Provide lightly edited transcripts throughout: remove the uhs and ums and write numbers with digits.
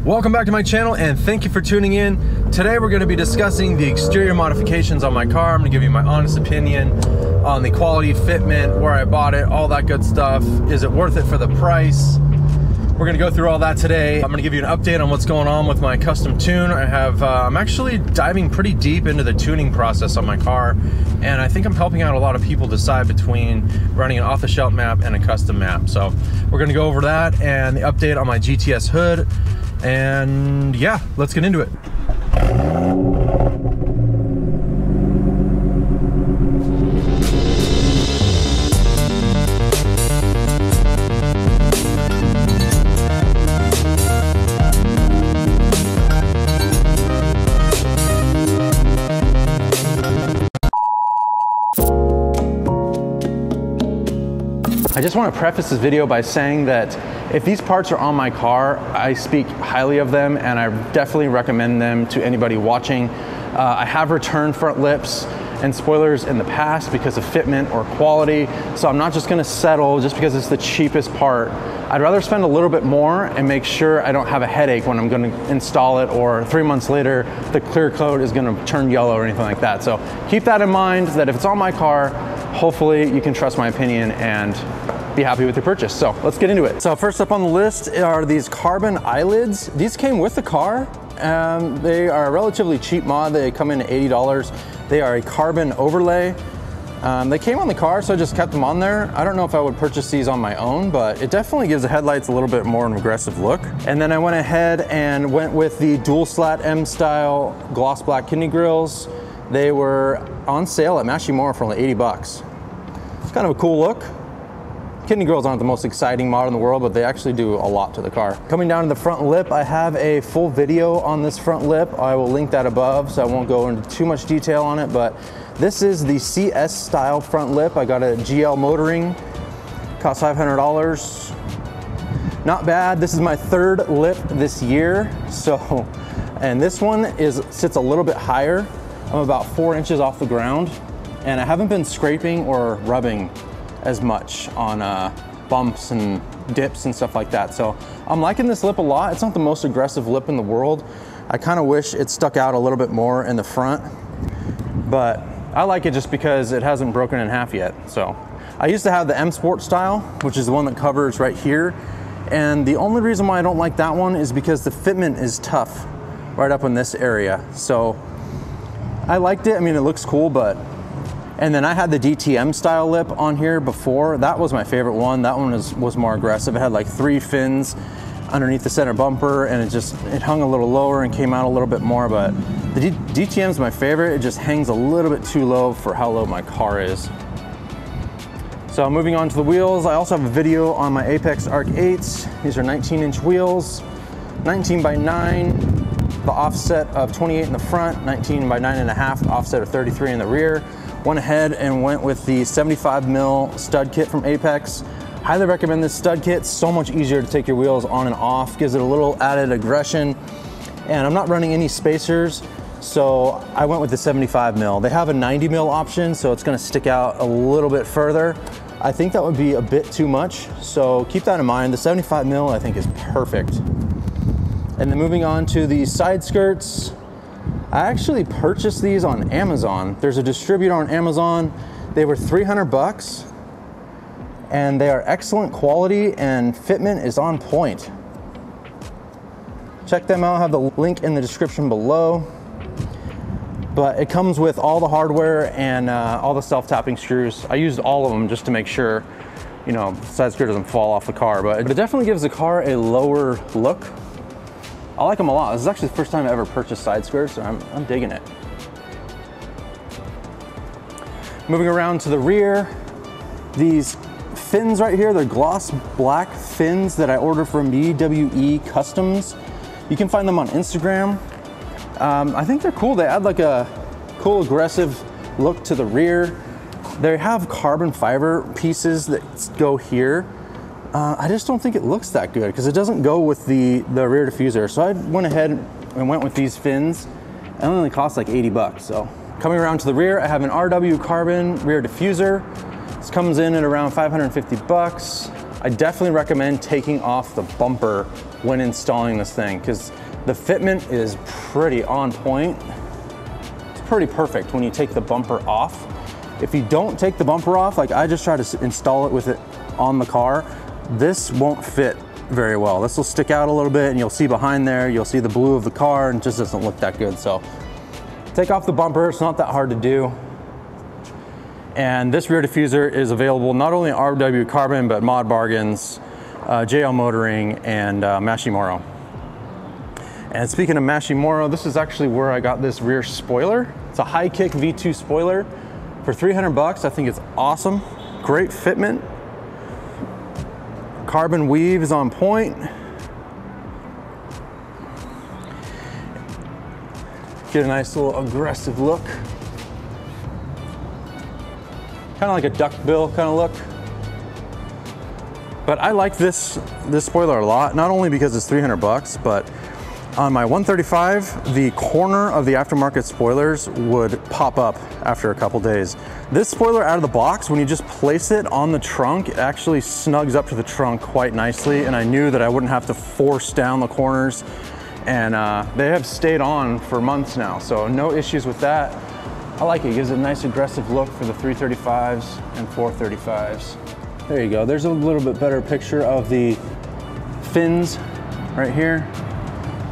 Welcome back to my channel and thank you for tuning in. Today we're going to be discussing the exterior modifications on my car. I'm going to give you my honest opinion on the quality, fitment, where I bought it, all that good stuff. Is it worth it for the price? We're going to go through all that today. I'm going to give you an update on what's going on with my custom tune. I'm actually diving pretty deep into the tuning process on my car, and I think I'm helping out a lot of people decide between running an off-the-shelf map and a custom map. So we're going to go over that and the update on my GTS hood. And yeah, let's get into it. I just want to preface this video by saying that if these parts are on my car, I speak highly of them and I definitely recommend them to anybody watching. I have returned front lips and spoilers in the past because of fitment or quality, so I'm not just going to settle just because it's the cheapest part. I'd rather spend a little bit more and make sure I don't have a headache when I'm going to install it, or 3 months later the clear coat is going to turn yellow or anything like that. So keep that in mind, that if it's on my car, hopefully you can trust my opinion and be happy with your purchase. So let's get into it. So first up on the list are these carbon eyelids. These came with the car. They are a relatively cheap mod. They come in at $80. They are a carbon overlay. They came on the car, so I just kept them on there. I don't know if I would purchase these on my own, but it definitely gives the headlights a little bit more of an aggressive look. And then I went ahead and went with the dual slat M style gloss black kidney grills. They were on sale at Mashimura for only 80 bucks. It's kind of a cool look. Kidney grills aren't the most exciting mod in the world, but they actually do a lot to the car. Coming down to the front lip, I have a full video on this front lip. I will link that above, so I won't go into too much detail on it, but this is the CS style front lip. I got a GL motoring, cost $500. Not bad. This is my third lip this year, so, and this one sits a little bit higher. I'm about 4 inches off the ground, and I haven't been scraping or rubbing as much on bumps and dips and stuff like that. So I'm liking this lip a lot. It's not the most aggressive lip in the world. I kind of wish it stuck out a little bit more in the front, but I like it just because it hasn't broken in half yet. So I used to have the M Sport style, which is the one that covers right here. And the only reason why I don't like that one is because the fitment is tough right up in this area. So I liked it. I mean, it looks cool, but and then I had the DTM style lip on here before. That was my favorite one. That one was more aggressive. It had like 3 fins underneath the center bumper, and it hung a little lower and came out a little bit more, but the DTM is my favorite. It just hangs a little bit too low for how low my car is. So moving on to the wheels, I also have a video on my Apex Arc 8s. These are 19-inch wheels, 19 by 9, the offset of 28 in the front, 19 by 9.5, the offset of 33 in the rear. Went ahead and went with the 75 mil stud kit from Apex. Highly recommend this stud kit. So much easier to take your wheels on and off, gives it a little added aggression. And I'm not running any spacers, so I went with the 75 mil. They have a 90 mil option, so it's gonna stick out a little bit further. I think that would be a bit too much, so keep that in mind. The 75 mil I think is perfect. And then moving on to the side skirts, I actually purchased these on Amazon. There's a distributor on Amazon. They were 300 bucks, and they are excellent quality, and fitment is on point. Check them out. I have the link in the description below. But it comes with all the hardware and all the self-tapping screws. I used all of them just to make sure, you know, the side skirt doesn't fall off the car, but it definitely gives the car a lower look. I like them a lot. This is actually the first time I ever purchased side skirts, so I'm digging it. Moving around to the rear, these fins right here, they're gloss black fins that I ordered from BMW Customs. You can find them on Instagram. I think they're cool. They add like a cool aggressive look to the rear. They have carbon fiber pieces that go here. I just don't think it looks that good because it doesn't go with the rear diffuser. So I went ahead and went with these fins. It only cost like 80 bucks. So coming around to the rear, I have an RW carbon rear diffuser. This comes in at around 550 bucks. I definitely recommend taking off the bumper when installing this thing, because the fitment is pretty on point. It's pretty perfect when you take the bumper off. If you don't take the bumper off, like I just tried to install it with it on the car, this won't fit very well. This will stick out a little bit, and you'll see behind there, you'll see the blue of the car, and it just doesn't look that good. So take off the bumper, it's not that hard to do. And this rear diffuser is available not only at RW Carbon, but Mod Bargains, JL Motoring, and Mashimoro. And speaking of Mashimoro, this is actually where I got this rear spoiler. It's a high kick V2 spoiler for 300 bucks. I think it's awesome. Great fitment. Carbon weave is on point. Get a nice little aggressive look. Kind of like a duckbill kind of look. But I like this spoiler a lot, not only because it's 300 bucks, but on my 135, the corner of the aftermarket spoilers would pop up after a couple days. This spoiler out of the box, when you just place it on the trunk, it actually snugs up to the trunk quite nicely, and I knew that I wouldn't have to force down the corners, and they have stayed on for months now, so no issues with that. I like it. It gives a nice aggressive look for the 335s and 435s. There you go. There's a little bit better picture of the fins right here.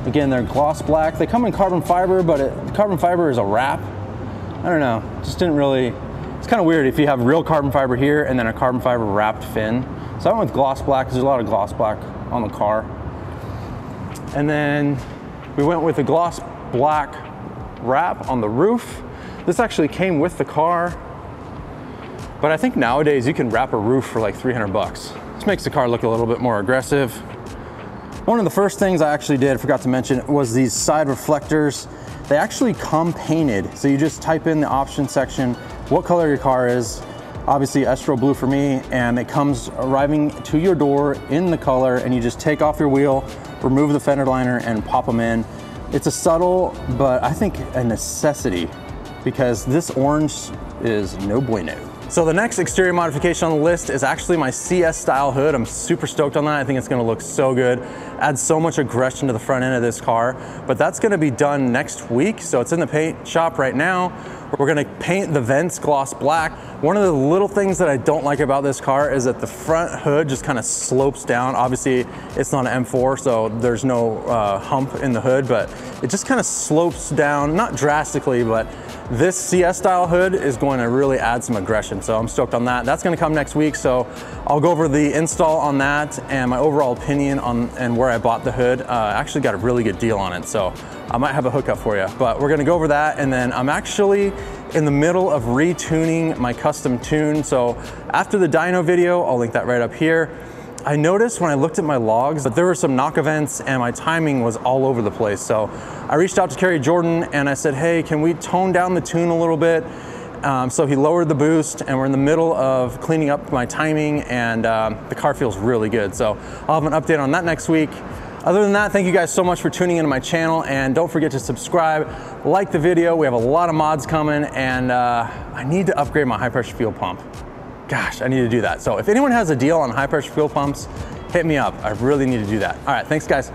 Again, they're gloss black. They come in carbon fiber, but carbon fiber is a wrap. I don't know, just didn't really, it's kind of weird if you have real carbon fiber here and then a carbon fiber wrapped fin. So I went with gloss black because there's a lot of gloss black on the car. And then we went with the gloss black wrap on the roof. This actually came with the car, but I think nowadays you can wrap a roof for like 300 bucks. This makes the car look a little bit more aggressive. One of the first things I actually did, forgot to mention, was these side reflectors. They actually come painted. So you just type in the option section, what color your car is, obviously Estro blue for me, and it comes arriving to your door in the color, and you just take off your wheel, remove the fender liner, and pop them in. It's a subtle, but I think a necessity, because this orange is no bueno. So the next exterior modification on the list is actually my CS style hood. I'm super stoked on that. I think it's gonna look so good. Adds so much aggression to the front end of this car, but that's gonna be done next week. So it's in the paint shop right now. We're gonna paint the vents gloss black. One of the little things that I don't like about this car is that the front hood just kind of slopes down. Obviously it's not an M4, so there's no hump in the hood, but it just kind of slopes down, not drastically, but this CS style hood is going to really add some aggression. So I'm stoked on that. That's gonna come next week. So I'll go over the install on that and my overall opinion on and where I bought the hood. I actually got a really good deal on it. So I might have a hookup for you, but we're gonna go over that. And then I'm actually in the middle of retuning my custom tune. So after the dyno video, I'll link that right up here. I noticed when I looked at my logs that there were some knock events and my timing was all over the place. So I reached out to Kerry Jordan and I said, hey, can we tone down the tune a little bit? So he lowered the boost and we're in the middle of cleaning up my timing, and the car feels really good. So I'll have an update on that next week. Other than that, thank you guys so much for tuning into my channel, and don't forget to subscribe, like the video. We have a lot of mods coming, and I need to upgrade my high pressure fuel pump. Gosh, I need to do that. So if anyone has a deal on high pressure fuel pumps, hit me up. I really need to do that. All right, thanks guys.